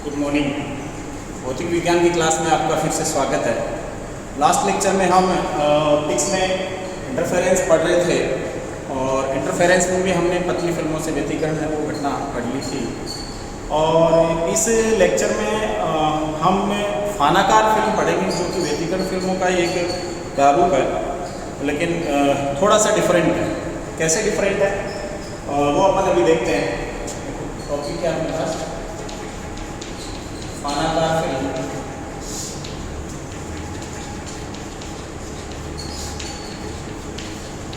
Good morning. भौतिक विज्ञान की क्लास में आपका फिर से स्वागत है। लास्ट लेक्चर में हम ऑप्टिक्स में इंटरफेरेंस पढ़ रहे थे और इंटरफेरेंस में भी हमने पतली फिल्मों से व्यतिकरण है वो घटना पढ़ ली थी। और इस लेक्चर में हम फानाकार फिल्म पढ़ेंगे जो कि व्यतिकरण फिल्मों का एक प्रारूप है, लेकिन थोड़ा सा डिफरेंट है। कैसे डिफरेंट है वो अपन अभी देखते हैं। टॉपिक क्या है हमारे पास? फानाकार फिल्म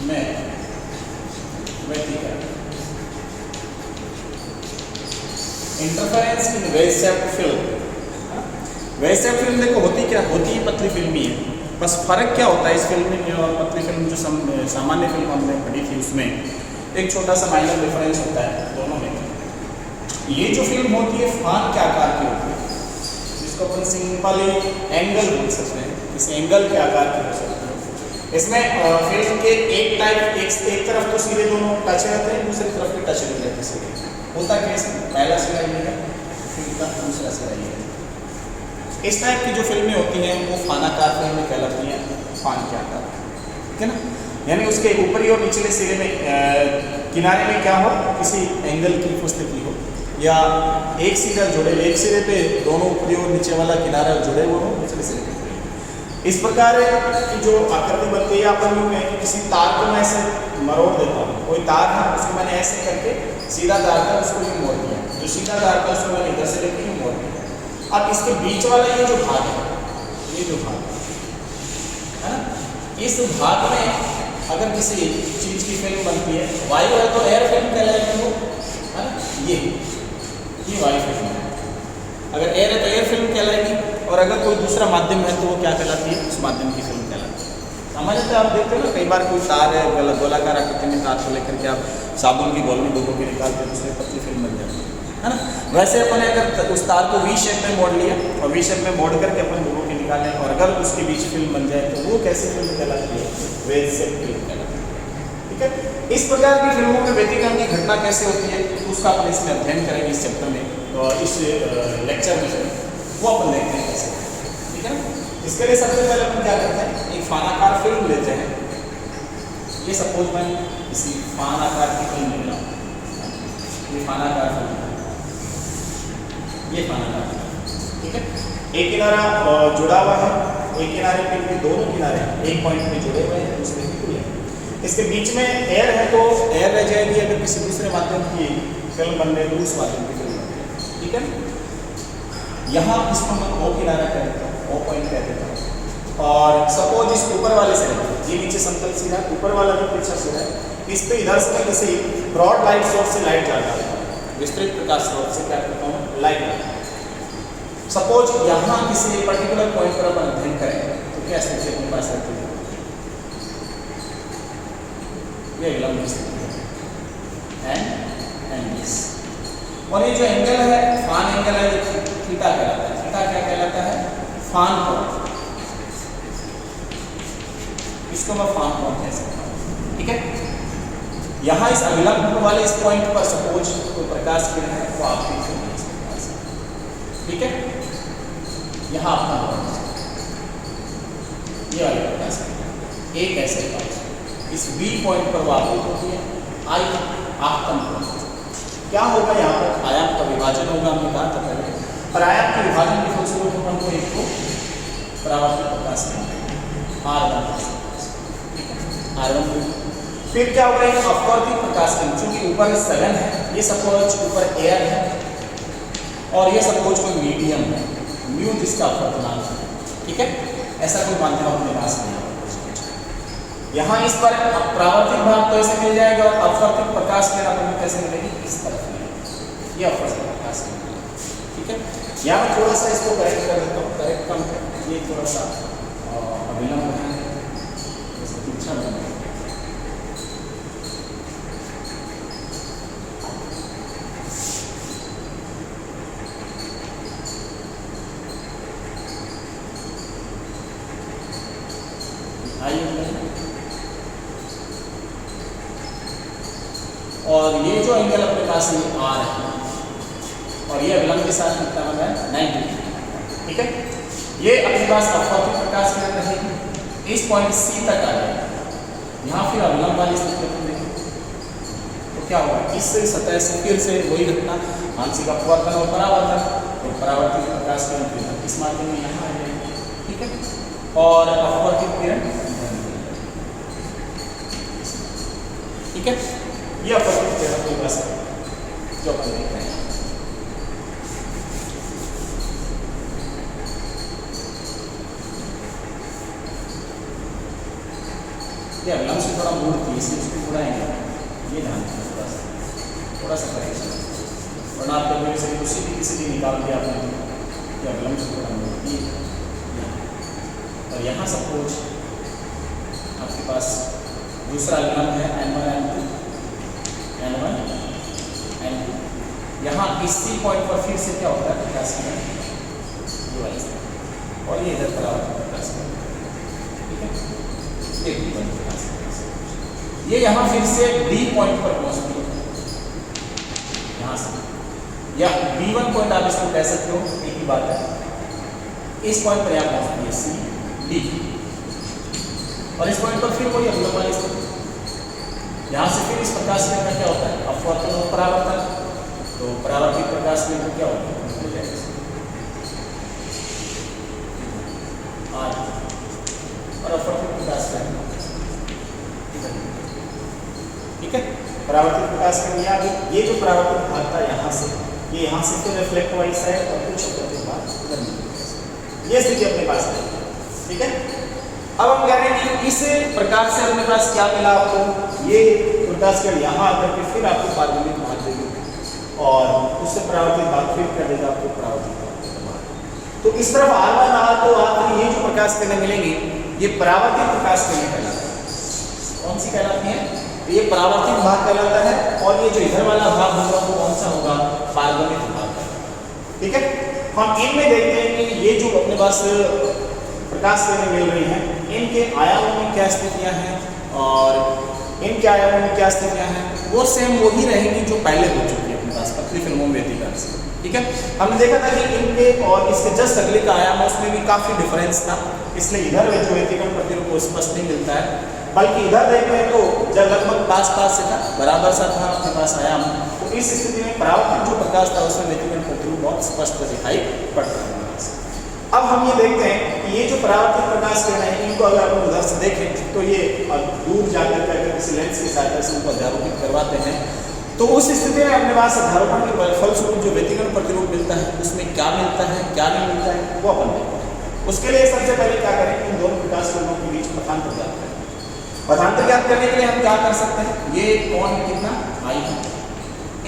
में व्यतिकरण। Interference in wave shaped film. Wave shaped film देखो होती क्या होती, पतली फिल्म ही है। बस फर्क क्या होता है इस फिल्म में और पतली फिल्म जो सामान्य फिल्म हमने पढ़ी थी उसमें एक छोटा सा माइनर डिफरेंस होता है दोनों में। ये जो फिल्म होती है फान के आकार की होती है, जिसको अपन सिंपली एंगल बोल सकते हैं। इस एंगल के आकार की हो सकती है। इसमें फिल्म के एक तरफ तो सीधे दोनों टच रहते हैं, दूसरी तरफ भी टच नहीं रहते सीधे। होता क्या इसमें पहला सिरा ये है, फिल्म का दूसरा सिरा ये है। इस टाइप की जो फिल्में होती हैं वो फानाकार फिल्में कहलाती हैं, फान के आकार, ठीक है ना। यानी उसके ऊपरी और निचले सिरे में किनारे में क्या हो, किसी एंगल की उपस्थिति हो, या एक सिरा जुड़े, एक सिरे पे दोनों ऊपरी और नीचे वाला किनारा जुड़े हुए हो, दूसरे सिरे पे। इस प्रकार की जो आकृति बनती है अपन यूँ है कि किसी तार को मैं ऐसे मरोड़ देता हूँ। कोई तार है उसको मैंने ऐसे करके सीधा तार था उसको यूँ मोड़ दिया, जो सीधा तार था उसको मैंने इधर से लेके यूँ मोड़ दिया। अब इसके बीच वाला ये जो भाग है, ये जो भाग है ना, इस भाग में अगर किसी चीज़ की फिल्म बनती है, वायु है तो एयर फिल्म कहलाएगी वो, है ना। ये वायु फिल्म है। अगर एयर है तो एयर फिल्म कहलाएगी, और अगर कोई दूसरा माध्यम है तो वो क्या कहलाती है, उस माध्यम की फिल्म कहलाती है। समझते आप देखते हो ना, कई बार कोई तार है गोलाकार आकृति में, तार को लेकर के आप साबुन की गोल में डुबो के निकालते हैं, उसमें पतली फिल्म बन जाती है ना। वैसे अपन अगर उस तार को वी शेप में मोड़ लिया और वी शेप में मोड़ करके अपन डुबो के निकालें और अगर उसके बीच फिल्म बन जाए तो वो कैसी फिल्म कहलाती है, वेव शेप फिल्म कहलाती है, ठीक है। इस प्रकार की फिल्मों में व्यतिकरण की घटना कैसे होती है उसका अपन इसमें अध्ययन करेंगे इस चैप्टर में, इस लेक्चर में वो अपन देखते हैं कैसे, ठीक है ना। इसके लिए सबसे पहले अपन क्या करते हैं, एक फानाकार फिल्म लेते हैं। ये सपोज मैं इसी फानाकार की फिल्म ले रहा हूँ, ये फानाकार फिल्म, ये फानाकार फिल्म, ठीक है। एक किनारा जुड़ा हुआ है, एक किनारे पे दोनों किनारे एक पॉइंट पे जुड़े हुए हैं, दूसरे पे खुले हैं। इसके बीच में एयर है तो एयर रह जाएगी अगर किसी दूसरे माध्यम की फिल्म बन रही है, उस माध्यम की फिल्म बन रही है, ठीक है। यहाँ इसको मैं ओ किनारा कह देता हूँ, ओ पॉइंट कह देता हूँ। और सपोज इस ऊपर वाले से, ये नीचे समतल सिरा, ऊपर वाला जो पीछा सिरा है, इस पे इधर से किसी ब्रॉड लाइट सोर्स से लाइट डालता हूँ, विस्तृत प्रकाश स्रोत से क्या करता हूँ, लाइट डालता हूँ। सपोज यहाँ किसी पर्टिकुलर पॉइंट पर अपन अध्ययन करें तो क्या स्थिति अपने पास रहती है, ये विलंब स्थिति है, एंड दिस। और ये जो एंगल है फान एंगल है, ये थीटा कहलाता है। थीटा क्या कहलाता है, फान कोण। इसको मैं फान कोण कह सकता हूँ, ठीक है। यहाँ इस अभिलंब वाले इस पॉइंट पर सपोज कोई प्रकाश किरण है तो आप ठीक है, यहाँ अपना ये वाले प्रकाश किरण एक ऐसे पास इस बी पॉइंट पर वो आपको होती है, आई आपतन कोण। क्या होगा, यहाँ पर आयाम का विभाजन होगा, हमने कहा था पहले, और आयाम के विभाजन के फलस्वरूप हमको एक को परावर्तित प्रकाश मिलेगा R1, ठीक है, R1। फिर क्या होगा, एक अपवर्तित प्रकाश किरण, चूंकि ऊपर सघन है, ये सपोज ऊपर एयर है और ये सपोज कोई मीडियम है, म्यू जिसका अपवर्तनांक है, ठीक है। ऐसा कोई माध्यम अपने पास नहीं है। यहाँ इस पर परावर्तित भाग तो ऐसे मिल जाएगा और अपवर्तित प्रकाश किरण अपन कैसे मिलेगी, इस तरफ मिलेगी, ये अपवर्तित प्रकाश किरण, ठीक है। यहाँ मैं थोड़ा सा इसको करेक्ट कर देता हूँ, करेक्ट कम कर, ये थोड़ा सा अभिलंब है, जैसे पीछा में और ये जो एंगल अपने पास है R है, और ये अविलंब के साथ कितना बन रहा है 90 डिग्री। ठीक है, ये अपने पास अपवर्तित प्रकाश किरण रहेगी, इस पॉइंट सी तक आ जाएगा। यहाँ फिर अविलंब वाली स्थिति में तो क्या होगा, इस सतह से फिर से वही घटना, आंशिक अपवर्तन और परावर्तन, तो परावर्तित प्रकाश किरण फिर इस माध्यम में यहाँ आ जाएगी। ठीक है, और अपवर्तित किरण, ठीक है, ये अपवर्तित किरण आपके पास है जो अपन देखते हैं। ये अविलंब से थोड़ा मूड थी, इसलिए उसको थोड़ा ये ध्यान रखना, थोड़ा सा करेक्शन, वरना आप कभी से उसी भी किसी भी निकाल दिया आपने, ये अविलंब से थोड़ा मूड थी। और यहाँ सपोज आपके पास दूसरा अविलंब है N1 N2, यहाँ इसी पॉइंट पर फिर से क्या होता है प्रकाश किरण, और ये इधर परावर्तित प्रकाश किरण। ठीक है, ये यहाँ फिर से D पॉइंट पर पहुंचती है यहाँ से, या B1 पॉइंट आप इसको कह सकते हो, एक ही बात है। इस पॉइंट पर यहाँ पहुंचती है C D, और इस पॉइंट पर फिर कोई अवलंब वाली स्थिति, यहाँ से फिर इस प्रकाश किरण का क्या होता है अपवर्तन और परावर्तन, तो परावर्तित प्रकाश किरण क्या होता है और अपवर्तित प्रकाश किरण। ठीक है, परावर्तित प्रकाश किरण या ये जो परावर्तित भाग था यहाँ से, ये यहाँ से तो रिफ्लेक्ट हुआ इस साइड और कुछ अपवर्तित भाग इधर नहीं, ये स्थिति अपने पास है। ठीक है, अब हम कह रहे हैं कि इस प्रकार से अपने पास क्या मिला आपको, ये प्रकाश किरण यहाँ आकर के फिर आपको पारगम्यता भाग देगी और उससे परावर्तित भाग फिर कर देगा आपको परावर्तित भाग। तो इस तरफ R1 R2 R3 ये जो प्रकाश किरणें मिलेंगी ये परावर्तित प्रकाश किरणें कहलाती है। कौन सी कहलाती है, ये परावर्तित भाग कहलाता है, और ये जो इधर वाला भाग होगा वो कौन सा होगा, पारगम्यता भाग। ठीक है, हम इनमें देखते हैं कि ये जो अपने पास प्रकाश किरणें मिल रही हैं इनके आयामों में क्या स्थितियां हैं और इनके आयामों में क्या स्थितियां हैं, वो सेम वही रहेंगी जो पहले हो चुकी है अपने पास पतली फिल्मों में व्यतिकरण से। ठीक है, हमने देखा था कि इनके और इसके जस्ट अगले का आयाम उसमें भी काफी डिफरेंस था, इसलिए इधर जो व्यतिकरण प्रतिरूप को स्पष्ट नहीं मिलता है, बल्कि इधर देखते हैं तो जब लगभग पास से था, बराबर सा था आपके पास आयाम, तो इस स्थिति में परावर्तित जो प्रकाश था उसमें व्यतिकरण प्रतिरूप बहुत स्पष्ट दिखाई पड़ता है। अब हम ये देखते हैं कि ये जो परावर्तित प्रकाश किरण है इनको अगर अपन उधर से देखें तो ये दूर जाकर के किसी लेंस की सहायता से उनको अध्यारोपित करवाते हैं, तो उस स्थिति में अपने पास अध्यारोपण के फलस्वरूप जो व्यतिकरण प्रतिरूप मिलता है उसमें क्या मिलता है क्या नहीं मिलता है वो अपन देखते हैं। उसके लिए सबसे पहले क्या करें, इन दोनों प्रकाश किरणों के बीच पथांतर ज्ञात करें। पथांतर ज्ञात करने के लिए हम क्या कर सकते हैं, ये कोण कितना I है,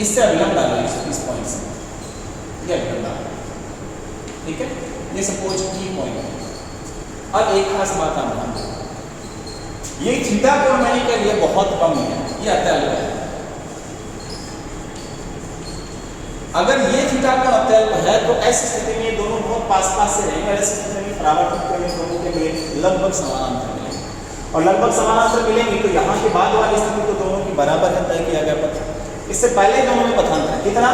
इससे अविलंब डालो इस पॉइंट से, ये अविलंब डालो। ठीक है, ये सपोज की पॉइंट है। अब एक खास बात आप ध्यान दें, ये थीटा कोण मैंने कर लिया बहुत कम है, ये अत्यल्प है। अगर ये थीटा का अत्यल्प है तो ऐसी स्थिति में ये दोनों बहुत पास से रहेंगे, ऐसी स्थिति में परावर्तित किरणें दोनों के लिए लगभग समानांतर मिलेंगे, और लगभग समानांतर मिलेंगी तो यहाँ के बाद वाली स्थिति तो दोनों की बराबर है, तय किया गया पथ। इससे पहले दोनों में पथांतर है कितना,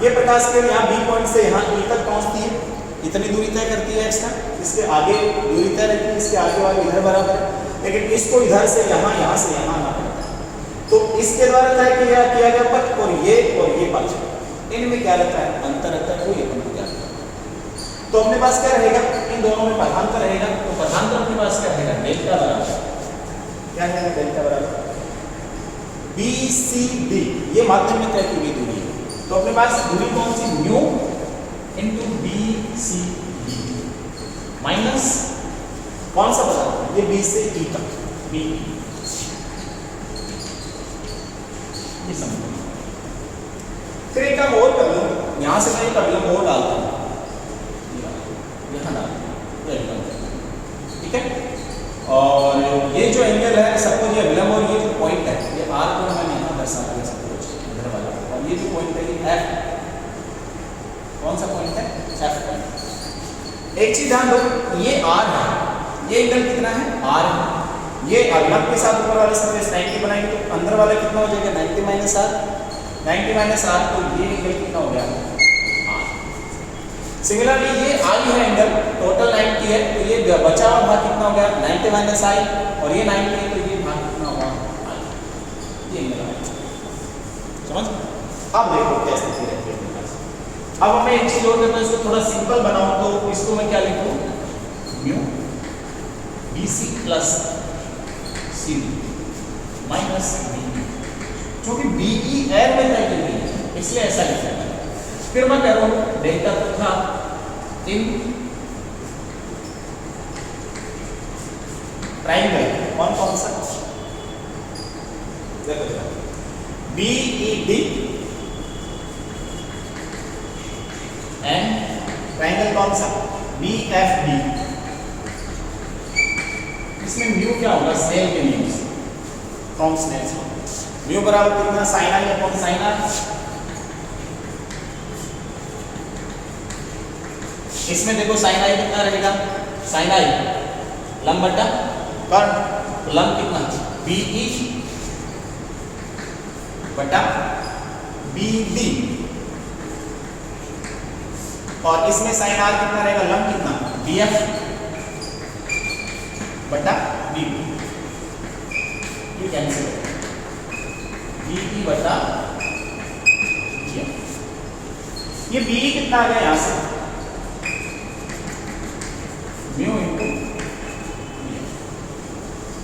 ये प्रकाश किरण यहाँ B पॉइंट से यहाँ E तक पहुँचती है, इतनी दूरी तय करती है एक्स्ट्रा, इसके आगे दूरी तय रहती है, इसके आगे वाली इधर बराबर है, लेकिन इसको इधर से यहाँ से यहाँ आना पड़ता है। तो इसके द्वारा तय किया गया पथ और ये पथ, इनमें क्या रहता है अंतर रहता है, कोई अपन को क्या रहता है। तो अपने पास क्या रहेगा, इन दोनों में पथांतर रहेगा, तो पथांतर अपने पास क्या रहेगा डेल्टा बराबर, क्या रहेगा डेल्टा बराबर BCD, ये माध्यम में तय की हुई दूरी है। तो अपने पास दूरी कौन सी, म्यू इंटू BCD माइनस कौन सा बता, ये B से E तक, B ये समझो। फिर एक काम और कर लो, यहाँ से मैं एक अविलंब और डालता हूँ, यहाँ डाल, ठीक है, और ये जो एंगल है सपोज ये अविलंब और ये जो पॉइंट है ये R को मैंने यहाँ दर्शा दिया सपोज इधर वाला, और ये जो पॉइंट है ये F, कौन सा पॉइंट है F पॉइंट। एक चीज ध्यान दो, ये R है, ये एंगल कितना है R है, ये अविलंब के साथ ऊपर वाले सरफेस 90 बनाएंगे तो अंदर वाला कितना हो जाएगा 90 माइनस R, 90 माइनस R, तो ये एंगल कितना हो गया सिमिलरली ये आई है एंगल, टोटल 90 है, तो ये बचा हुआ भाग कितना हो गया 90 माइनस आई, और ये 90 है तो ये भाग कितना होगा आई, ये एंगल आएगा। समझ? अब देखो क्या स्थिति रहती है। अब मैं एक चीज और करता हूं, इसको थोड़ा सिंपल बनाऊं, तो इसको मैं क्या लिखूं, mu BC plus CD minus BE, क्योंकि BE एयर में तय की है इसलिए ऐसा लिखा है। फिर मैं कह रहा हूं डेल्टा तो था इन ट्राइंगल कौन सा, देखो BED एंड ट्राइंगल कौन सा BFD। इसमें म्यू क्या होगा, स्नेल के नियम से, फ्रॉम स्नेल्स लॉ, म्यू बराबर कितना sine I upon sine R. इसमें देखो साइन आई कितना रहेगा, साइन आई लंब बटा कर्ण, तो लंब कितना BE बटा BD, और इसमें साइन आर कितना रहेगा, लंब कितना BF बटा BB, ये कैंसिल हो BE बटा BF। ये BE कितना आ गया यहां से, म्यू इंटू BF,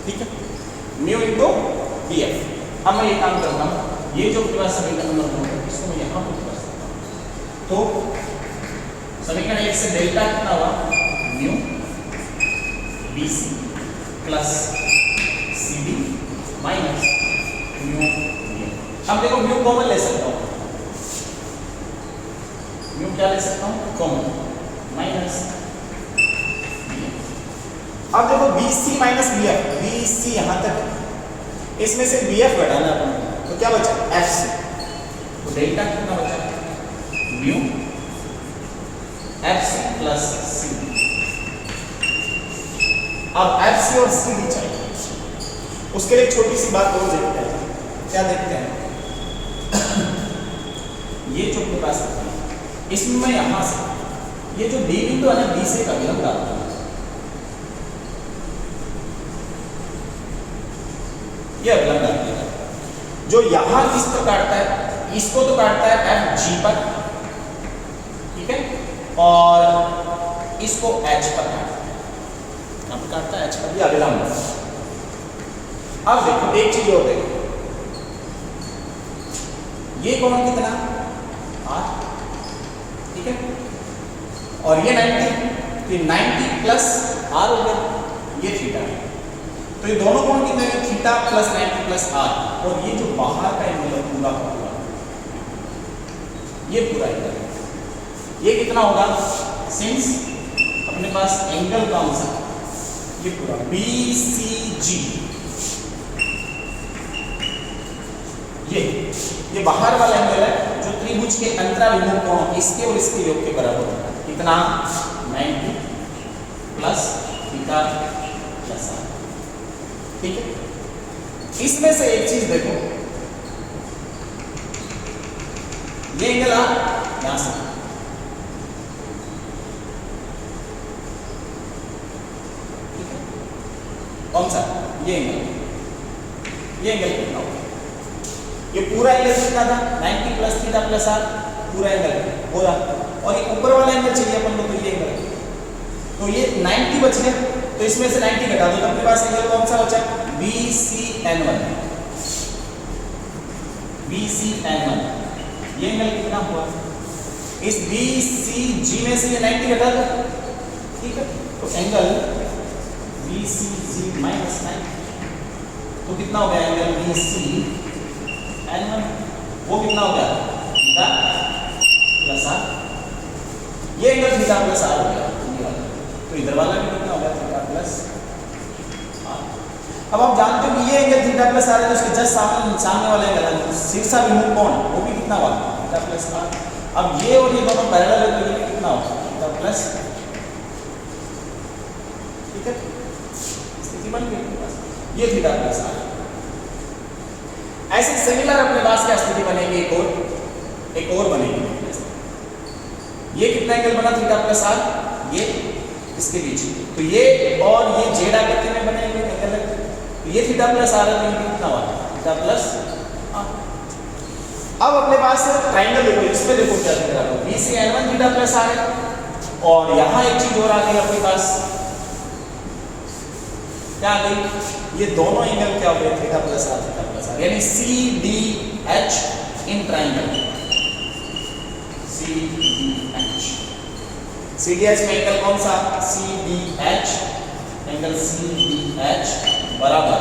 ठीक है, म्यू इंटू BF। अब मैं ये काम करता हूं, ये जो पूरा समीकरण नंबर 2 इसको मैं यहां पुट कर सकता हूं, तो समीकरण 1 से डेल्टा कितना हुआ, mu BC plus CD minus mu BF। अब देखो म्यू कॉमन ले सकता हूं, म्यू क्या ले सकता हूं कॉमन, माइनस BF। अब देखो BC माइनस BF, BC यहां तक, इसमें से BF घटाना अपन, तो क्या बचा FC, तो डेल्टा कितना बचा म्यू FC प्लस CD। अब FC और CD चाहिए, उसके लिए छोटी सी बात और देखते हैं, क्या देखते हैं ये जो अपने पास है इसमें मैं यहां से ये जो D बिंदु है ना, D से का विलंब डालता हूं, ये अविलंब डाल दिया, जो यहां किस पर काटता है, इसको तो काटता है FG पर, ठीक है, और इसको H पर काटता है H पर, ये अविलंब। अब देखो एक चीज और देखो, ये कोण कितना R, ठीक है, और ये 90, तो 90 प्लस R हो गया, ये थीटा है, तो ये दोनों कोण कितने हैं, थीटा प्लस 90 प्लस R, और ये जो बाहर का एंगल है पूरा का पूरा, ये पूरा एंगल, ये कितना होगा, सिंस अपने पास एंगल कौन सा, ये पूरा BCG, ये बाहर वाला एंगल है जो त्रिभुज के अंतराभिमुख कोण इसके और इसके योग के बराबर होता है, कितना 90 प्लस थीटा प्लस R, ठीक है। इसमें से एक चीज देखो, ये एंगल यहां से, ठीक है, कौन सा, ये एंगल कितना होगा, ये पूरा एंगल कितना था 90 प्लस थीटा प्लस R, पूरा एंगल होगा, और ये ऊपर वाला एंगल चाहिए अपन को, तो ये एंगल, तो ये 90 बच गया, तो इसमें से 90 घटा दो, तो अपने पास एंगल कौन सा बचा, BCN1, BCN1, ये एंगल कितना हुआ, इस BCG में से ये 90 घटा दो, ठीक है, तो एंगल BCG माइनस 90, तो कितना हो गया एंगल BCN1, वो कितना हो गया थीटा प्लस R, ये एंगल थीटा प्लस R हो गया, तो इधर वाला भी कितना हो गया थीटा प्लस R। अब आप जानते हो कि ये एंगल थीटा प्लस R है, तो उसके जस्ट सामने वाला एंगल शीर्षाभिमुख कोण वो भी कितना हुआ थीटा प्लस R। अब ये और ये दोनों पैरेलल है, तो ये कितना होगा थीटा प्लस, ठीक है, स्थिति बन गई, ये थीटा प्लस R। ऐसे सिमिलर अपने पास क्या स्थिति बनेगी, एक और बनेगी, ये कितना एंगल बना थीटा प्लस आर, ये इसके बीच, तो ये और ये जेड आकृति में बने हुए एंगल है, तो ये थीटा प्लस आर है, तो ये कितना हुआ थीटा प्लस आर। अब अपने पास ट्राइंगल देखो, इसमें देखो क्या दिख रहा है, B C N one theta plus R है, और यहाँ एक चीज और आ गई अपने पास, क्या आ गई, ये दोनों एंगल क्या हो गए थीटा प्लस आर, यानी C D H in triangle, C D H, C D H में एंगल कौन सा, C D H, angle C D H बराबर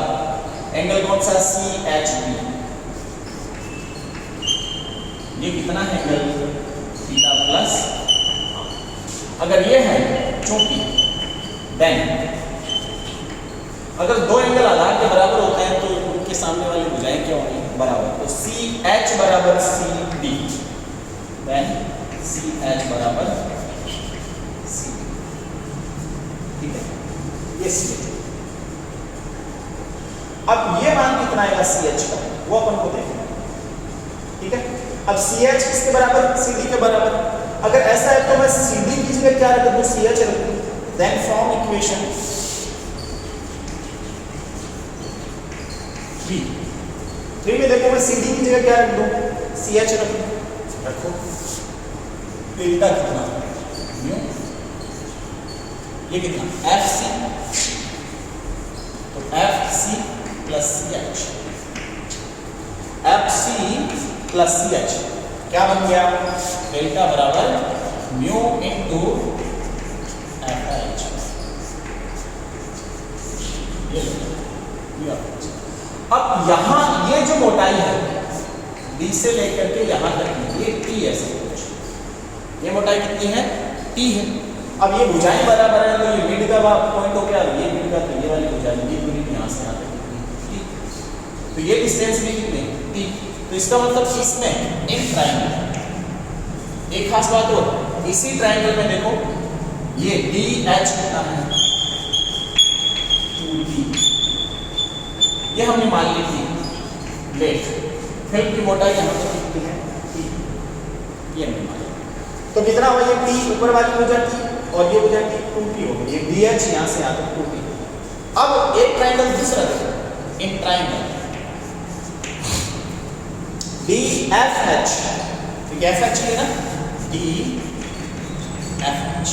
एंगल कौन सा, सी एच बी, ये कितना है एंगल थीटा प्लस, अगर ये है चूंकि देन अगर दो एंगल आधार के बराबर होते हैं तो उनके सामने वाली भुजाएं क्या होंगी, बराबर, तो सी एच बराबर C D, then C H बराबर सी, ठीक है, ये सी एच। अब ये मान कितना आएगा सी एच का, वो अपन को देखना है, ठीक है। अब सी एच किसके बराबर, सी डी के बराबर, अगर ऐसा है तो मैं सी डी की जगह क्या रख दूं, सी एच रख दूं, देन फ्रॉम इक्वेशन थ्री में देखो मैं सी डी की जगह क्या रख दूं, सी एच रख दूं, रखो, डेल्टा कितना न्यू, ये कितना एफ सी, तो F C plus C H, F C plus C H क्या बन गया, डेल्टा बराबर म्यू इंटू एफ एच, अब यहां ये जो मोटाई है बी से लेकर के यहां तक की, ये टी है सब कुछ, ये मोटाई कितनी है, टी है। अब ये भुजाएं बराबर है, तो ये मिड का पॉइंट हो गया, ये मिड का, तो ये वाली भुजाएं ये पूरी यहां से यहां तक कितनी, टी, तो ये डिस्टेंस भी कितनी, टी, तो इसका मतलब इसमें इन ट्राइंगल एक खास बात और, इसी ट्राइंगल में देखो ये डी एच कितना है, 2d, ये हमने मान ली थी लेट, फिल्म की मोटाई यहाँ पर कितनी है, टी, ये हमने मान लिया, तो कितना हुआ ये टी, ऊपर वाली भुजा टी और ये भुजा टी, 2t हो गई, ये डी एच यहाँ से यहाँ तक 2t। अब एक ट्राइंगल दूसरा देखो, in triangle D F H, ठीक है, एफ एच है ना, D F H,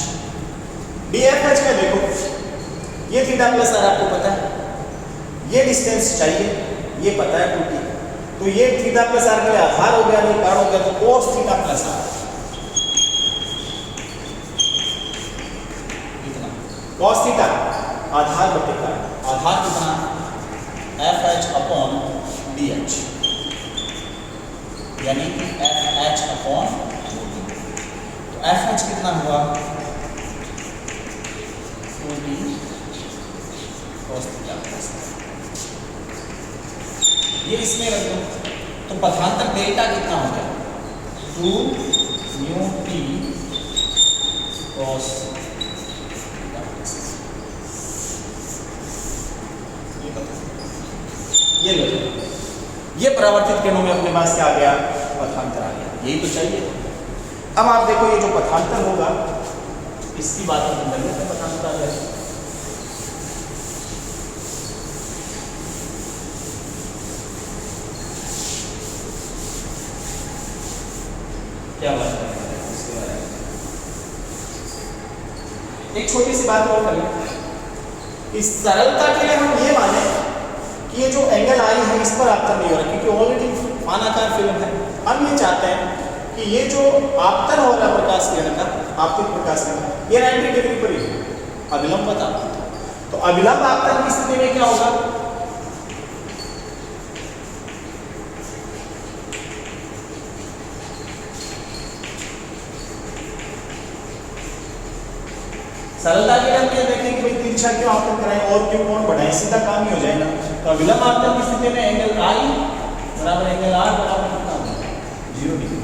D F H में देखो ये थीटा प्लस आर आपको पता है, ये डिस्टेंस चाहिए, ये पता है 2t, तो ये थीटा प्लस आर के लिए आधार हो गया, नहीं कारण हो गया, तो कोस थीटा प्लस आर, कितना कोस थीटा आधार बटे कारण, आधार कितना F H upon D H, यानी कि एफ एच अपॉन, तो एफ एच कितना हुआ 2t cos थीटा प्लस, ये इसमें रख दो, तो पथांतर डेल्टा कितना हो गया 2 mu T cos theta plus, ये लो, ये परावर्तित किरणों में अपने पास क्या आ गया, पथांतर आ गया, यही तो चाहिए। अब आप देखो ये जो पथांतर होगा इसकी बात हम कर लेते हैं, पथांतर आ गया, क्या बात है इसके बारे में, एक छोटी सी बात और करें, इस सरलता के लिए हम ये माने कि ये जो एंगल आई है इस पर आपतन नहीं हो रहा, क्योंकि ऑलरेडी मानाकार फिल्म है, हम ये चाहते हैं कि ये जो आपतन हो रहा है प्रकाश किरण का, आपतित प्रकाश किरण, ये 90 डिग्री पर ही है, अभिलंब बता, तो अभिलंब आपतन की स्थिति में क्या होगा, सरलता के लिए हम ये देखें कि भाई तिरछा क्यों आपतन कराएं और क्यों कोण बढ़ाएं, सीधा काम ही हो जाएगा। तो अभिलंब आपतन की स्थिति में एंगल आई बराबर एंगल आर बराबर कितना होगा 0 डिग्री।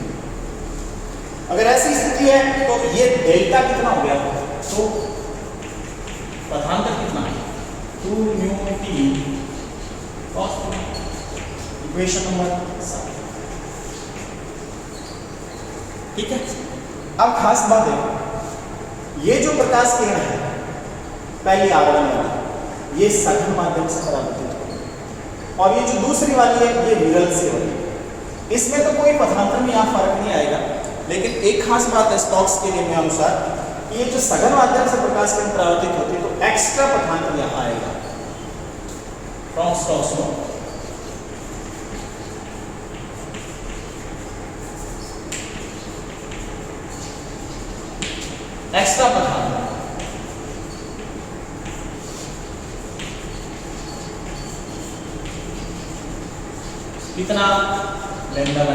अगर ऐसी स्थिति है तो ये डेल्टा कितना हो गया, तो पथांतर कितना है 2 mu T cos theta, equation number 7, ठीक है। अब खास बात है, ये जो प्रकाश किरण है पहली आवरण वाली, ये सघन माध्यम से परावर्तित होगी, और ये जो दूसरी वाली है ये विरल से होगी। इसमें तो कोई पथांतर में यहाँ फर्क नहीं आएगा, लेकिन एक खास बात है स्टोक्स के नियम के अनुसार कि ये जो सघन माध्यम से प्रकाश किरण परावर्तित होती है तो एक्स्ट्रा पथांतर यहाँ आएगा फ्रॉम स्टोक्स लो। एक्स्ट्रा पथांतर कितना, λ/2।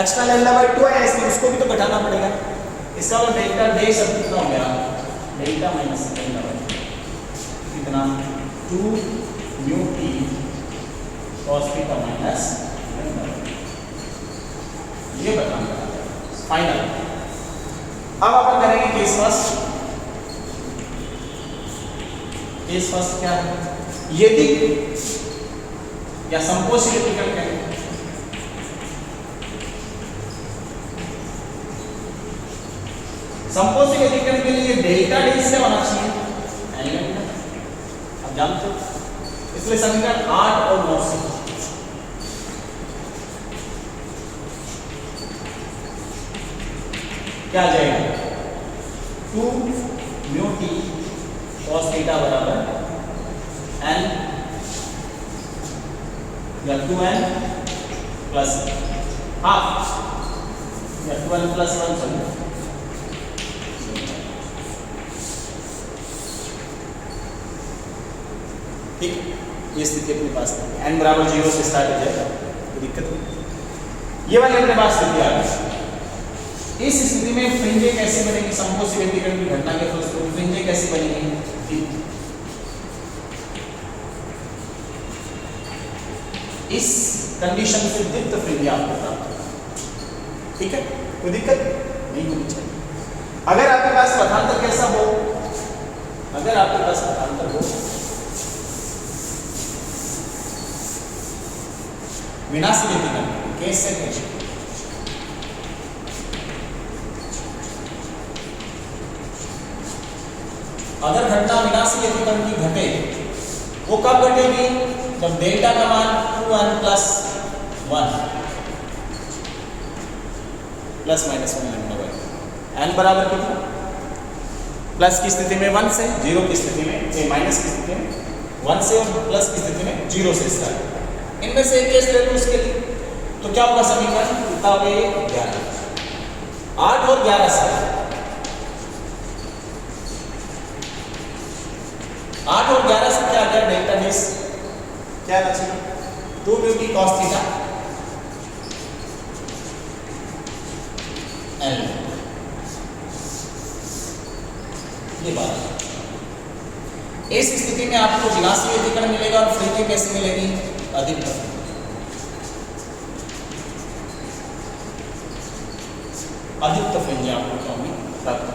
एक्स्ट्रा λ/2 है, इसमें उसको भी तो घटाना पड़ेगा। इसका मतलब डेल्टा डे सब कितना हो गया, डेल्टा माइनस λ/2 कितना 2 μt cos थीटा माइनस λ/2, ये बताना फाइनल। अब अपन करेंगे केस फर्स्ट। केस फर्स्ट क्या है, यदि या संकोच इलेक्ट्रिकल करेंगे, संकोच इलेक्ट्रिकल के लिए डेल्टा डे से होना चाहिए, आप जानते हो, इसलिए समीकरण 8 और 9 से क्या आ जाएगा 2 μt cos थीटा बराबर n या 2n प्लस हाफ या 2n प्लस 1 चलो, ठीक। ये स्थिति अपने पास है, n बराबर 0 से स्टार्ट हो जाएगा, कोई दिक्कत नहीं। ये वाली अपने पास स्थिति आ गई। इस स्थिति में फ्रिंजें कैसे बनेगी, संकोच इलेक्ट्रिकल की घटना के फलस्वरूप फ्रिंजें कैसे बनेंगी, इस कंडीशन से दीप्त फ्रिंज आपको प्राप्त होगा, ठीक है, कोई दिक्कत नहीं होनी चाहिए। अगर आपके पास पथांतर कैसा हो, अगर आपके पास पथांतर हो विनाशी इलेक्ट्रिकल केस से कैसे, अगर घटना विनाशी इलेक्ट्रिकल की घटे, वो कब घटेगी, जब डेल्टा का मान 2n plus 1 plus minus 1 λ/2, n बराबर कितना, प्लस की स्थिति में 1 से, 0 की स्थिति में, माइनस की स्थिति में 1 से और प्लस की स्थिति में 0 से स्टार्ट। इनमें से एक केस ले लो उसके लिए, तो क्या होगा समीकरण, कितना हो गया 11, 8 और 11 से 8 और 11 से क्या आ गया, डेल्टा डे क्या बचेगा 2 μt cos थीटा n, ये बात। इस स्थिति में आपको विनाशी इलेक्ट्रिकल मिलेगा और फ्रिंजें कैसे मिलेगी, अधिकतम, अधिकतम फ्रिंजें आपको क्या होंगी प्राप्त,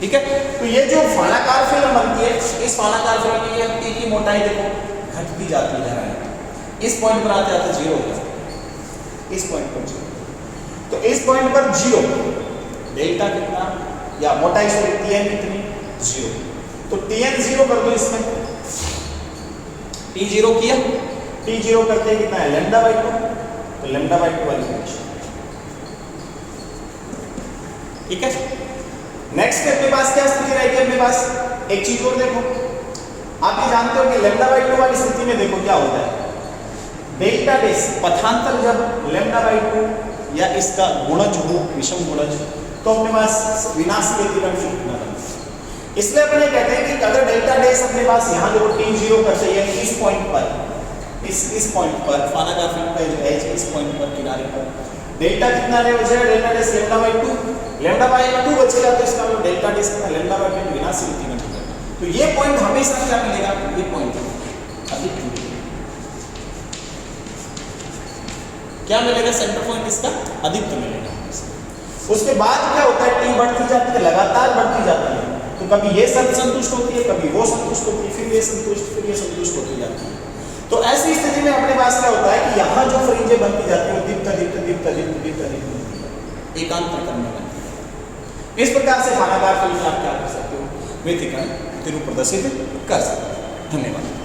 ठीक है। तो ये जो फानाकार फिल्म बनती है, इस फानाकार फिल्म में ये टी की मोटाई देखो घटती जाती है, इस पॉइंट पर आते आते 0 हो जाता है, इस पॉइंट पर 0, तो इस पॉइंट पर 0, डेल्टा कितना या मोटाई सॉरी Tn कितनी 0, तो Tn 0 कर दो, इसमें T0 किया, T0 करते कितना है λ/2, तो λ/2 वाली कंडीशन, ठीक है। नेक्स्ट अपने पास क्या स्थिति रहेगी, अपने पास एक चीज और देखो, आप ये जानते हो कि λ/2 वाली स्थिति में देखो क्या होता है, डेल्टा डे पथांतर जब λ/2 या इसका गुणज हो, विषम गुणज, तो अपने पास विनाशी इलेक्ट्रिकल फील्ड बना, इसलिए अपन ये कहते हैं कि अगर डेल्टा डे अपने पास यहाँ देखो T0 कर चाहिए, इस पॉइंट पर, इस पॉइंट पर फानाकार फिल्म का जो एज है, इस पॉइंट पर किनारे पर डेल्टा कितना रहे बचेगा, डेल्टा डे λ/2 बचेगा, तो इसका मतलब डेल्टा डे λ/2 विनाशी इलेक्ट्रिकल, तो ये पॉइंट हमेशा क्या मिलेगा, ये पॉइंट अधिक क्या मिलेगा, सेंटर पॉइंट इसका अधिकतम मिलेगा। उसके बाद क्या होता है, टी बढ़ती जाती है, लगातार बढ़ती जाती है, तो कभी ये सब संतुष्ट होती है, कभी वो संतुष्ट होती है, फिर ये संतुष्ट, फिर ये संतुष्ट होती जाती है। तो ऐसी स्थिति में अपने पास क्या होता है कि यहाँ जो फ्रिंजें बनती जाती है, दीप्त दीप्त दीप्त दीप्त दीप्त दीप्त, एकांतर करने लगती है। इस प्रकार से खानागार फिल्म में आप क्या कर सकते हो, व्यतिकरण प्रतिरूप प्रदर्शित कर सकते हो। धन्यवाद।